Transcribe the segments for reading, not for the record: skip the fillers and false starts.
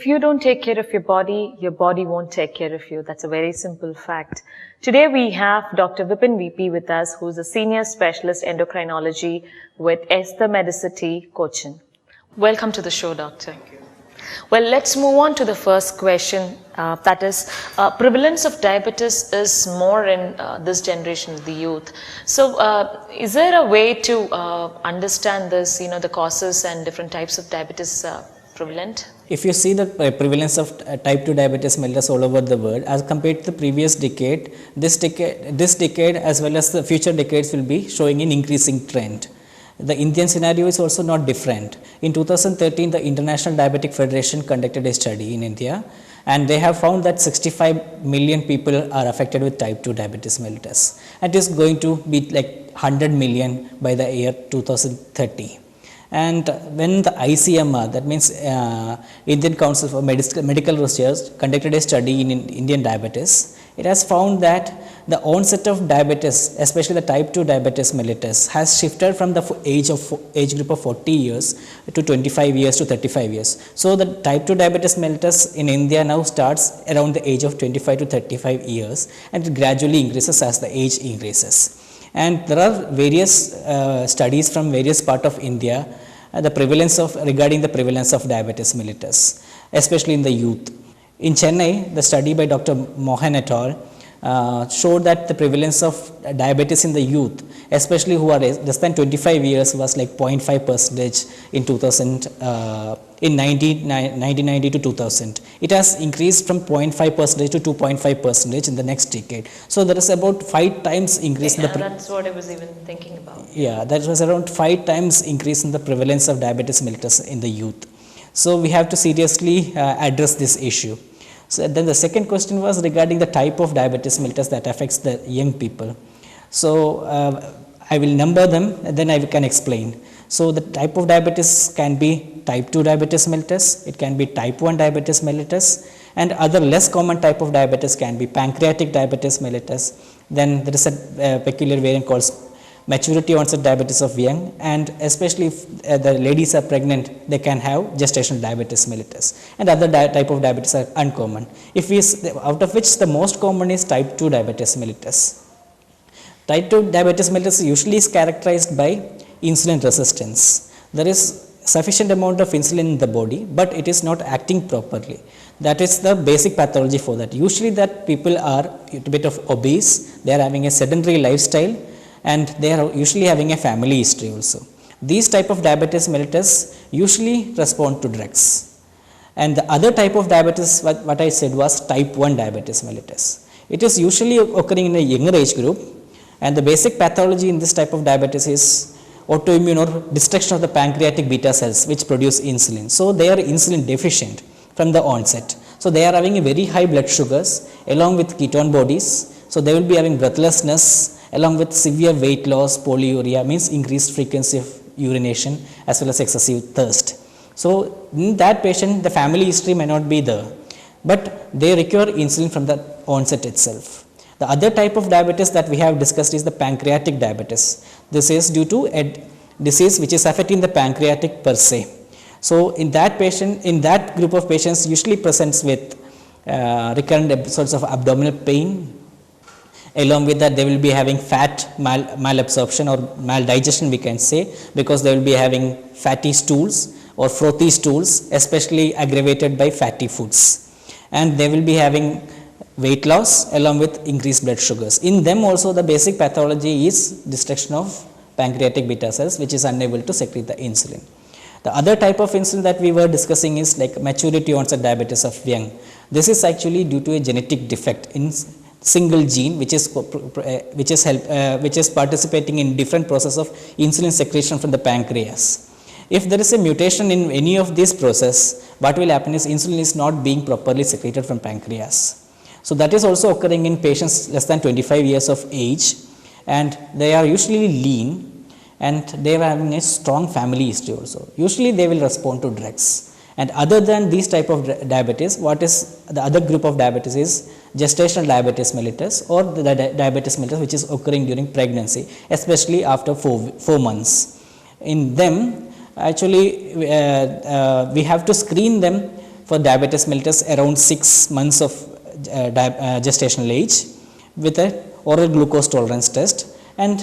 If you don't take care of your body won't take care of you. That's a very simple fact. Today we have Dr. Vipin VP with us, who's a senior specialist endocrinology with Esther Medicity, Cochin. Welcome to the show, doctor. Thank you. Well, let's move on to the first question. That is, prevalence of diabetes is more in this generation, the youth. So, is there a way to understand this, the causes and different types of diabetes prevalent? If you see the prevalence of type 2 diabetes mellitus all over the world as compared to the previous decade, this decade as well as the future decades will be showing an increasing trend. The Indian scenario is also not different. In 2013, the International Diabetic Federation conducted a study in India, and they have found that 65 million people are affected with type 2 diabetes mellitus. It is going to be like 100 million by the year 2030. And when the ICMR, that means Indian Council for Medical Research, conducted a study in Indian diabetes, it has found that the onset of diabetes, especially the type 2 diabetes mellitus, has shifted from the age group of 40 years to 25 years to 35 years. So the type 2 diabetes mellitus in India now starts around the age of 25 to 35 years, and it gradually increases as the age increases. And there are various studies from various parts of India regarding the prevalence of diabetes mellitus, especially in the youth. In Chennai, the study by Dr. Mohan et al. Showed that the prevalence of diabetes in the youth, especially who are less than 25 years, was like 0.5% in 1990 to 2000. It has increased from 0.5% to 2.5% in the next decade. So there is about 5 times increase in the that's what I was even thinking about. Yeah, that was around 5 times increase in the prevalence of diabetes mellitus in the youth. So we have to seriously address this issue. So then the second question was regarding the type of diabetes mellitus that affects the young people. So I will number them and then I can explain. So the type of diabetes can be type 2 diabetes mellitus, it can be type 1 diabetes mellitus, and other less common type of diabetes can be pancreatic diabetes mellitus. Then there is a peculiar variant called maturity onset diabetes of young, and especially if the ladies are pregnant, they can have gestational diabetes mellitus, and other type of diabetes are uncommon. Out of which the most common is type 2 diabetes mellitus. Type 2 diabetes mellitus usually is characterized by insulin resistance. There is sufficient amount of insulin in the body, but it is not acting properly. That is the basic pathology for that. Usually that people are a bit of obese, they are having a sedentary lifestyle, and they are usually having a family history also. These type of diabetes mellitus usually respond to drugs. And the other type of diabetes, what I said, was type 1 diabetes mellitus. It is usually occurring in a younger age group, and the basic pathology in this type of diabetes is autoimmune or destruction of the pancreatic beta cells which produce insulin. So they are insulin deficient from the onset. So they are having a very high blood sugars along with ketone bodies. So they will be having breathlessness along with severe weight loss, polyuria, means increased frequency of urination as well as excessive thirst. So in that patient, the family history may not be there, but they require insulin from the onset itself. The other type of diabetes that we have discussed is the pancreatic diabetes. This is due to a disease which is affecting the pancreatic per se. So in that group of patients usually presents with recurrent episodes of abdominal pain. Along with that, they will be having fat malabsorption or maldigestion, we can say, because they will be having fatty stools or frothy stools, especially aggravated by fatty foods. And they will be having weight loss along with increased blood sugars. In them also, the basic pathology is destruction of pancreatic beta cells, which is unable to secrete the insulin. The other type of insulin that we were discussing is like maturity onset diabetes of young. This is actually due to a genetic defect in single gene which is participating in different process of insulin secretion from the pancreas. If there is a mutation in any of this process, what will happen is insulin is not being properly secreted from pancreas. So that is also occurring in patients less than 25 years of age, and they are usually lean and they are having a strong family history also. Usually they will respond to drugs. And other than these type of diabetes, what is the other group of diabetes is gestational diabetes mellitus or the diabetes mellitus which is occurring during pregnancy, especially after 4 months. In them, actually we have to screen them for diabetes mellitus around 6 months of gestational age with a oral glucose tolerance test, and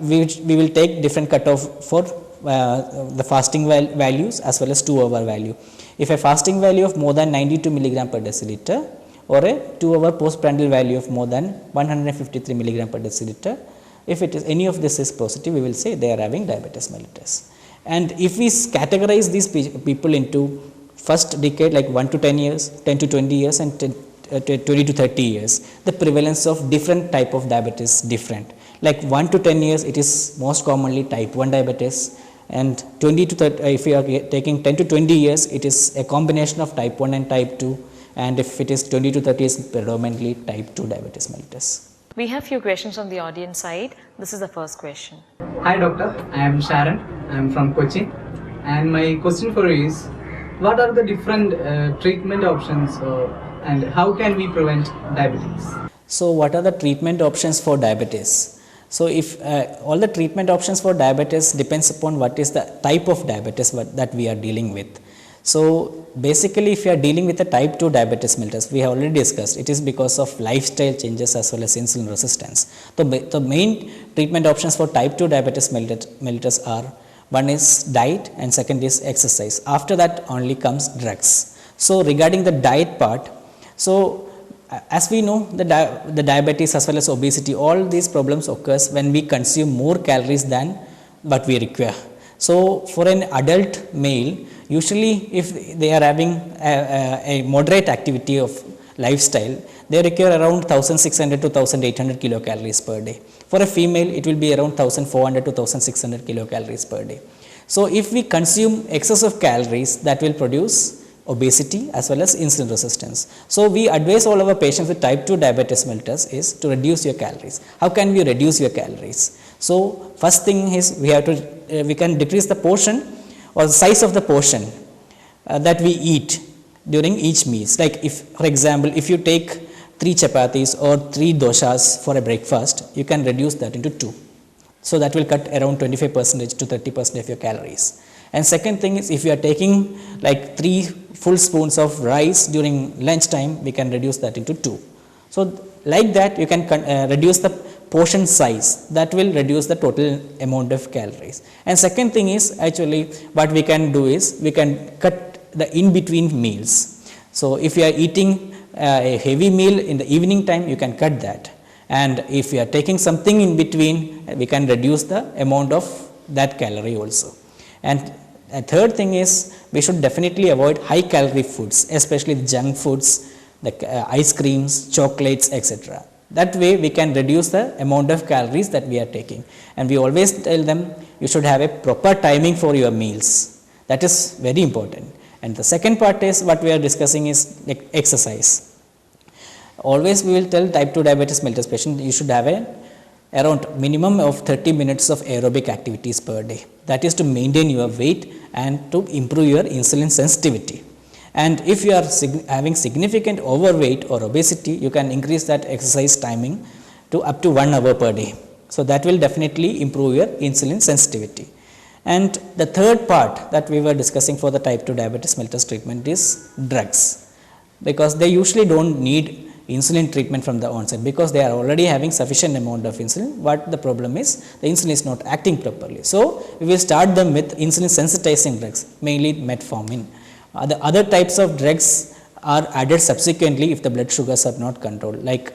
we will take different cutoff for the fasting values as well as 2-hour value. If a fasting value of more than 92 milligram per deciliter or a 2-hour postprandial value of more than 153 milligram per deciliter, if it is any of this is positive, we will say they are having diabetes mellitus. And if we categorize these people into first decade like 1 to 10 years, 10 to 20 years and 20 to 30 years, the prevalence of different type of diabetes different. Like 1 to 10 years, it is most commonly type 1 diabetes, and 20 to 30, if you are taking 10 to 20 years, it is a combination of type 1 and type 2, and if it is 20 to 30 years, predominantly type 2 diabetes mellitus. We have few questions on the audience side. This is the first question. Hi doctor, I am Sharon. I am from Kochi, and my question for you is, what are the different treatment options and how can we prevent diabetes? So what are the treatment options for diabetes? So if all the treatment options for diabetes depends upon what is the type of diabetes that we are dealing with. So basically, if you are dealing with a type 2 diabetes mellitus, we have already discussed, it is because of lifestyle changes as well as insulin resistance. So the main treatment options for type 2 diabetes mellitus are, one is diet and second is exercise. After that only comes drugs. So regarding the diet part, so as we know, the diabetes as well as obesity, all these problems occurs when we consume more calories than what we require. So for an adult male, usually if they are having a moderate activity of lifestyle, they require around 1600 to 1800 kilocalories per day. For a female, it will be around 1400 to 1600 kilocalories per day. So if we consume excess of calories, that will produce obesity as well as insulin resistance. So we advise all our patients with type 2 diabetes mellitus is to reduce your calories. How can we reduce your calories? So first thing is we can decrease the portion or the size of the portion that we eat during each meals. Like if, for example, if you take 3 chapatis or 3 doshas for a breakfast, you can reduce that into 2. So that will cut around 25% to 30% of your calories. And second thing is, if you are taking like 3 full spoons of rice during lunch time, we can reduce that into 2. So like that, you can reduce the portion size. That will reduce the total amount of calories. And second thing is, actually what we can do is, we can cut the in between meals. So if you are eating a heavy meal in the evening time, you can cut that. And if you are taking something in between, we can reduce the amount of that calorie also. And a third thing is, we should definitely avoid high calorie foods, especially junk foods, the ice creams, chocolates, etc. That way we can reduce the amount of calories that we are taking. And we always tell them, you should have a proper timing for your meals. That is very important. And the second part is, what we are discussing is like exercise. Always we will tell type 2 diabetes mellitus patient, you should have around minimum of 30 minutes of aerobic activities per day. That is to maintain your weight and to improve your insulin sensitivity. And if you are having significant overweight or obesity, you can increase that exercise timing to up to 1 hour per day. So that will definitely improve your insulin sensitivity. And the third part that we were discussing for the type 2 diabetes mellitus treatment is drugs, because they usually don't need insulin treatment from the onset, because they are already having sufficient amount of insulin. What the problem is, the insulin is not acting properly. So we will start them with insulin sensitizing drugs, mainly metformin. The other types of drugs are added subsequently if the blood sugars are not controlled, like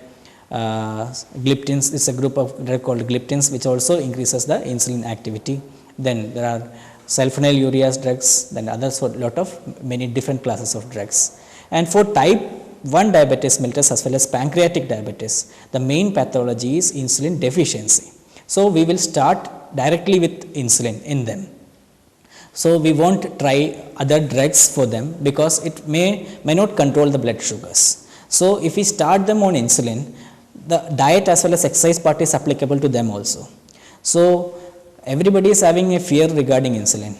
gliptins. It's a group of drug called gliptins, which also increases the insulin activity. Then there are sulfonylureas drugs, then others for lot of many different classes of drugs. And for type 1 diabetes mellitus as well as pancreatic diabetes, the main pathology is insulin deficiency. So we will start directly with insulin in them. So we won't try other drugs for them, because it may not control the blood sugars. So if we start them on insulin, the diet as well as exercise part is applicable to them also. So everybody is having a fear regarding insulin.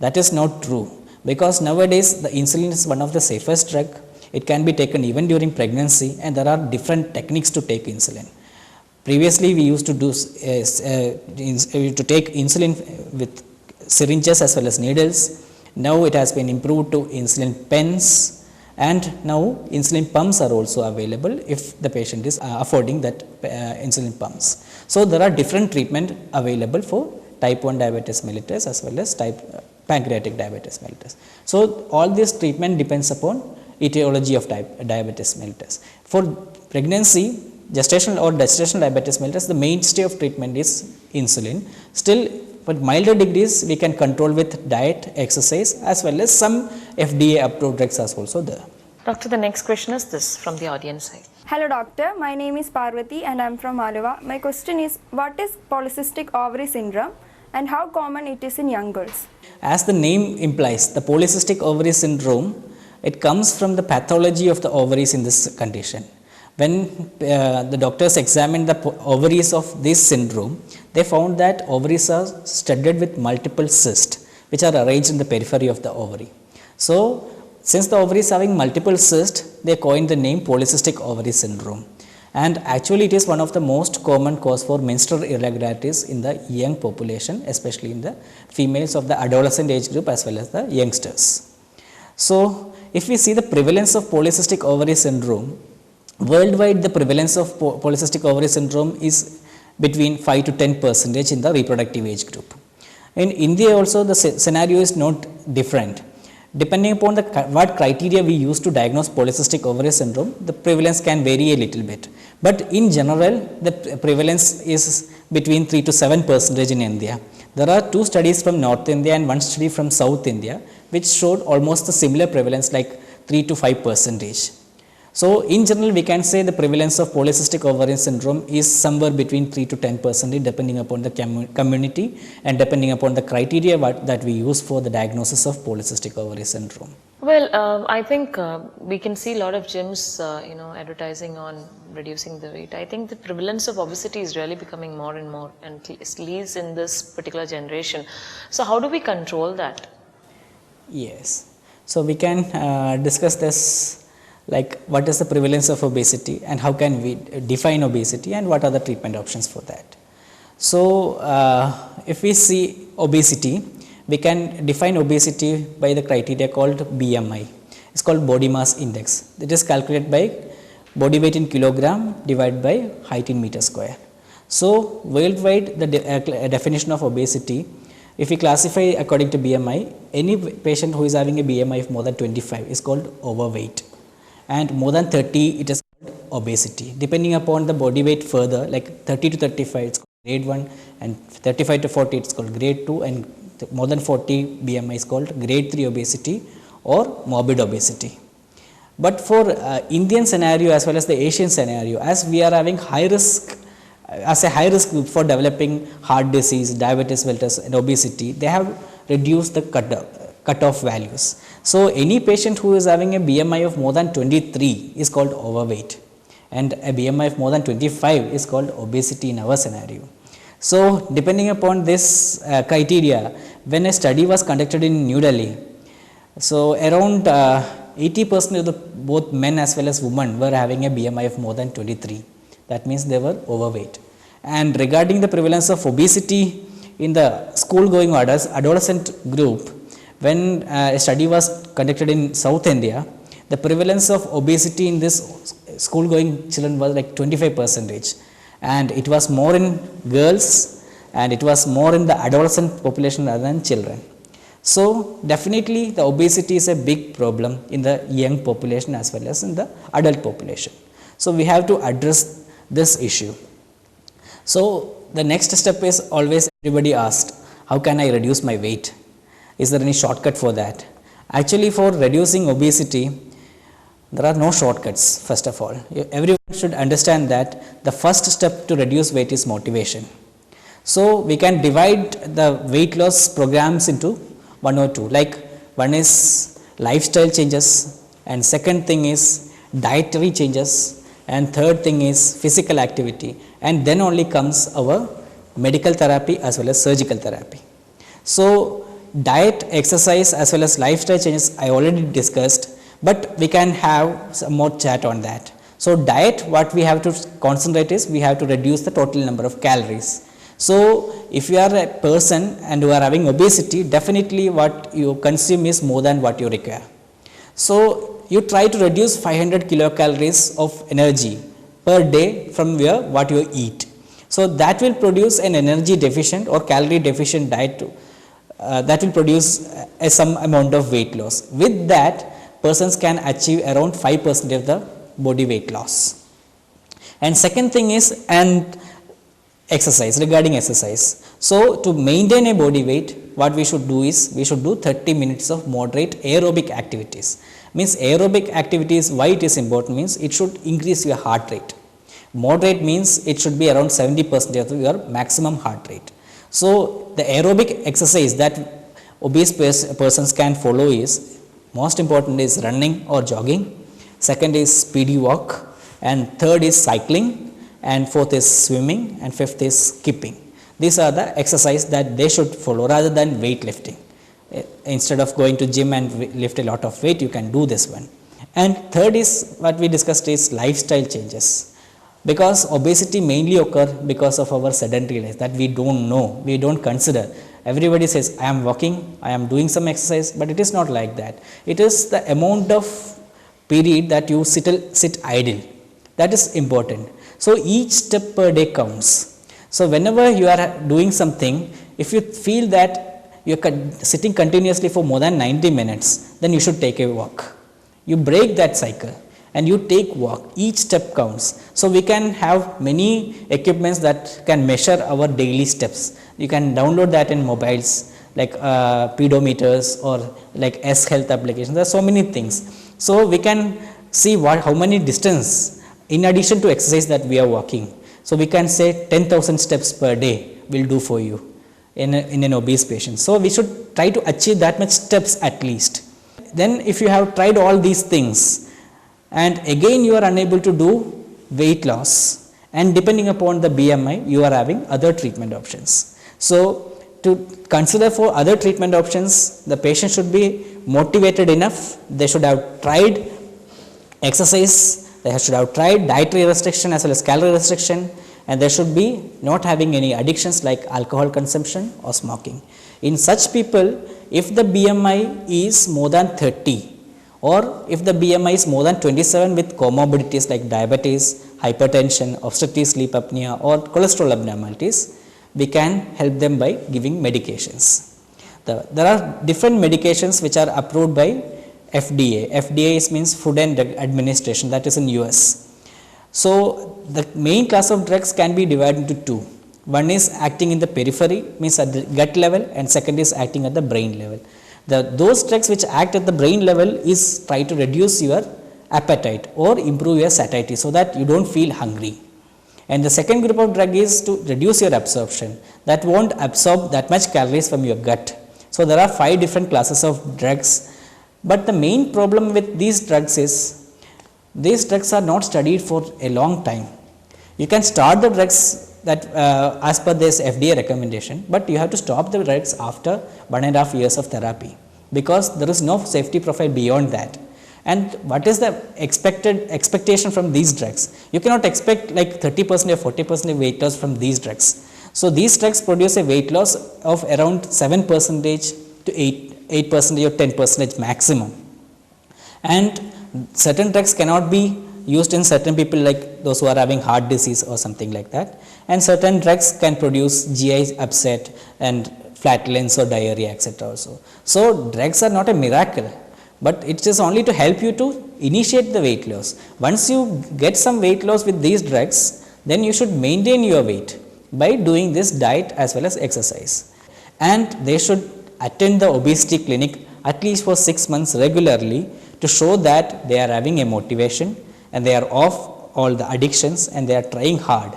That is not true, because nowadays the insulin is one of the safest drug. It can be taken even during pregnancy, and there are different techniques to take insulin. Previously we used to do to take insulin with syringes as well as needles, Now it has been improved to insulin pens, and now insulin pumps are also available if the patient is affording that insulin pumps. So there are different treatment available for type 1 diabetes mellitus as well as pancreatic diabetes mellitus. So all this treatment depends upon etiology of diabetes mellitus. For pregnancy, gestational or gestational diabetes mellitus, the mainstay of treatment is insulin. Still, for milder degrees, we can control with diet, exercise, as well as some FDA approved drugs are also there. Doctor, the next question is this from the audience side. Hello doctor, my name is Parvati and I am from Aluva. My question is, what is polycystic ovary syndrome and how common it is in young girls? As the name implies, the polycystic ovary syndrome, it comes from the pathology of the ovaries in this condition. When the doctors examined the ovaries of this syndrome, they found that ovaries are studded with multiple cysts which are arranged in the periphery of the ovary. So, since the ovary is having multiple cysts, they coined the name polycystic ovary syndrome. And actually, it is one of the most common cause for menstrual irregularities in the young population, especially in the females of the adolescent age group as well as the youngsters. So, if we see the prevalence of polycystic ovary syndrome, worldwide the prevalence of polycystic ovary syndrome is between 5 to 10% in the reproductive age group. In India also the scenario is not different. Depending upon what criteria we use to diagnose polycystic ovary syndrome, the prevalence can vary a little bit. But in general, the prevalence is between 3 to 7% in India. There are 2 studies from North India and 1 study from South India, which showed almost the similar prevalence like 3 to 5%. So, in general, we can say the prevalence of polycystic ovarian syndrome is somewhere between 3 to 10% depending upon the community and depending upon the criteria that we use for the diagnosis of polycystic ovary syndrome. Well, I think we can see a lot of gyms, advertising on reducing the weight. I think the prevalence of obesity is really becoming more and more, and at least in this particular generation. So, how do we control that? Yes. So, we can discuss this. Like what is the prevalence of obesity and how can we define obesity and what are the treatment options for that. So, if we see obesity, we can define obesity by the criteria called BMI. It's called body mass index. It is calculated by body weight in kilogram divided by height in meter square. So, worldwide the definition of obesity, if we classify according to BMI, any patient who is having a BMI of more than 25 is called overweight. And more than 30 it is called obesity. Depending upon the body weight further, like 30 to 35 it's called grade 1 and 35 to 40 it's called grade 2 and more than 40 BMI is called grade 3 obesity or morbid obesity. But for Indian scenario as well as the Asian scenario, as we are having high risk as a high risk group for developing heart disease, diabetes mellitus and obesity, they have reduced the cutoff values. So, any patient who is having a BMI of more than 23 is called overweight and a BMI of more than 25 is called obesity in our scenario. So, depending upon this criteria, when a study was conducted in New Delhi, so around 80% of the both men as well as women were having a BMI of more than 23. That means they were overweight. And regarding the prevalence of obesity in the school going adolescent group, when a study was conducted in South India, the prevalence of obesity in this school going children was like 25%, and it was more in girls and it was more in the adolescent population rather than children. So, definitely the obesity is a big problem in the young population as well as in the adult population. So, we have to address this issue. So, the next step is always everybody asked, how can I reduce my weight? Is there any shortcut for that? Actually, for reducing obesity, there are no shortcuts. First of all, everyone should understand that the first step to reduce weight is motivation. So, we can divide the weight loss programs into one or two, like one is lifestyle changes and second thing is dietary changes and third thing is physical activity, and then only comes our medical therapy as well as surgical therapy. So, diet, exercise as well as lifestyle changes I already discussed, but we can have some more chat on that. So, diet, what we have to concentrate is we have to reduce the total number of calories. So if you are a person and you are having obesity, definitely what you consume is more than what you require. So you try to reduce 500 kilocalories of energy per day from what you eat. So that will produce an energy deficient or calorie deficient diet that will produce some amount of weight loss. With that, persons can achieve around 5% of the body weight loss. And second thing is exercise, regarding exercise. So to maintain a body weight, what we should do is we should do 30 minutes of moderate aerobic activities. Means aerobic activities, why it is important means it should increase your heart rate. Moderate means it should be around 70% of your maximum heart rate. So the aerobic exercise that obese persons can follow is, most important is running or jogging, second is speedy walk, and third is cycling, and fourth is swimming, and fifth is skipping. These are the exercise that they should follow rather than weightlifting. Instead of going to gym and lift a lot of weight, you can do this one. And third is what we discussed is lifestyle changes, because obesity mainly occur because of our sedentary life that we don't know, we don't consider. Everybody says I am walking, I am doing some exercise, but it is not like that. It is the amount of period that you sit idle, that is important. So each step per day counts. So whenever you are doing something, if you feel that you are sitting continuously for more than 90 minutes, then you should take a walk. You break that cycle and you take walk. Each step counts. So we can have many equipments that can measure our daily steps. You can download that in mobiles like pedometers or like S Health applications. There are so many things. So we can see how many distance in addition to exercise that we are walking. So we can say 10,000 steps per day will do for you in an obese patient. So we should try to achieve that much steps at least. Then if you have tried all these things and again you are unable to do weight loss, and depending upon the BMI you are having other treatment options. So to consider for other treatment options, the patient should be motivated enough, they should have tried exercise, they should have tried dietary restriction as well as calorie restriction, and they should be not having any addictions like alcohol consumption or smoking. In such people, if the BMI is more than 30 or if the BMI is more than 27 with comorbidities like diabetes, hypertension, obstructive sleep apnea or cholesterol abnormalities, we can help them by giving medications. There are different medications which are approved by FDA. FDA means Food and Drug Administration, that is in US. So the main class of drugs can be divided into two. One is acting in the periphery, means at the gut level, and second is acting at the brain level. Those drugs which act at the brain level is try to reduce your appetite or improve your satiety so that you don't feel hungry. And the second group of drug is to reduce your absorption, that won't absorb that much calories from your gut. So there are 5 different classes of drugs, but the main problem with these drugs is these drugs are not studied for a long time. You can start the drugs that as per this FDA recommendation, but you have to stop the drugs after 1.5 years of therapy, because there is no safety profile beyond that. And what is the expectation from these drugs? You cannot expect like 30% or 40% weight loss from these drugs. So these drugs produce a weight loss of around 7% to 8% or 10% maximum. And certain drugs cannot be used in certain people like those who are having heart disease or something like that. And certain drugs can produce GI upset and flatulence or diarrhea, etc. also. So drugs are not a miracle, but it is only to help you to initiate the weight loss. Once you get some weight loss with these drugs, then you should maintain your weight by doing this diet as well as exercise. And they should attend the obesity clinic at least for 6 months regularly to show that they are having a motivation and they are off all the addictions and they are trying hard.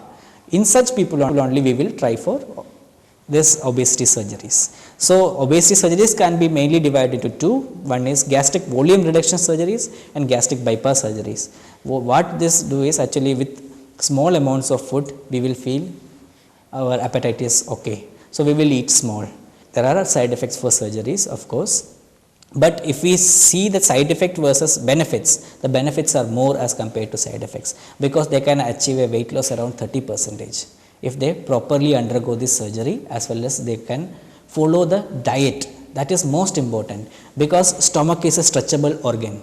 In such people only we will try for this obesity surgeries. So obesity surgeries can be mainly divided into two. One is gastric volume reduction surgeries and gastric bypass surgeries. What this do is actually with small amounts of food we will feel our appetite is okay. So we will eat small. There are side effects for surgeries, of course. But if we see the side effect versus benefits, the benefits are more as compared to side effects, because they can achieve a weight loss around 30%. if they properly undergo this surgery, as well as they can follow the diet. That is most important, because stomach is a stretchable organ.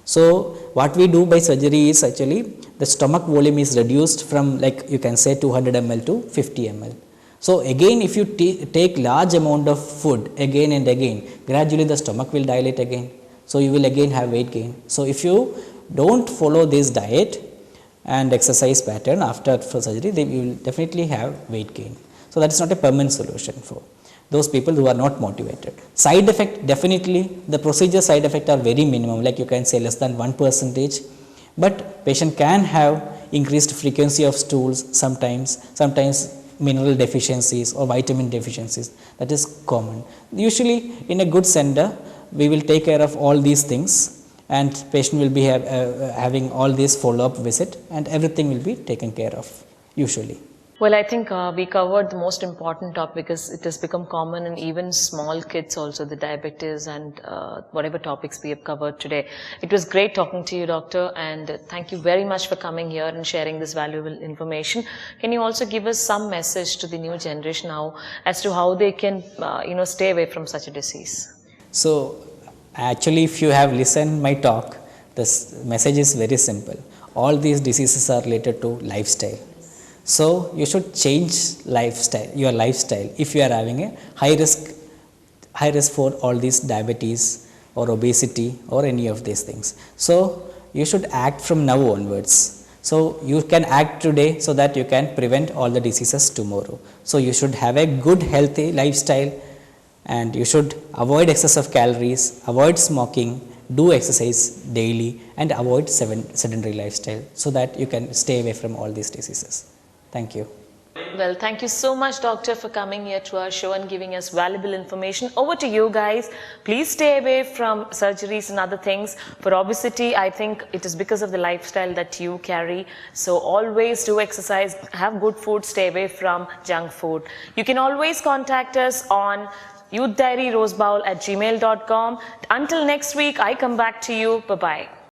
So what we do by surgery is actually the stomach volume is reduced from, like you can say, 200 ml to 50 ml. So again, if you take large amount of food again and again, gradually the stomach will dilate again. So you will again have weight gain. So if you don't follow this diet and exercise pattern after surgery, they will definitely have weight gain. So that is not a permanent solution for those people who are not motivated. Side effect, definitely the procedure side effect are very minimum, like you can say less than 1%, but patient can have increased frequency of stools sometimes mineral deficiencies or vitamin deficiencies. That is common. Usually in a good center, we will take care of all these things, and patient will be having all these follow-up visit, and everything will be taken care of usually. Well, I think we covered the most important topic, because it has become common in even small kids also, the diabetes and whatever topics we have covered today. It was great talking to you, doctor, and thank you very much for coming here and sharing this valuable information. Can you also give us some message to the new generation now as to how they can, stay away from such a disease? So actually, if you have listened my talk, this message is very simple. All these diseases are related to lifestyle. So you should change your lifestyle if you are having a high risk for all these diabetes or obesity or any of these things. So you should act from now onwards. So you can act today so that you can prevent all the diseases tomorrow. So you should have a good healthy lifestyle, and you should avoid excess of calories, avoid smoking, do exercise daily, and avoid sedentary lifestyle, so that you can stay away from all these diseases. Thank you. Well, thank you so much, doctor, for coming here to our show and giving us valuable information. Over to you guys. Please stay away from surgeries and other things. For obesity, I think it is because of the lifestyle that you carry. So always do exercise, have good food, stay away from junk food. You can always contact us on youthdiaryrosebowl@gmail.com. Until next week, I come back to you. Bye-bye.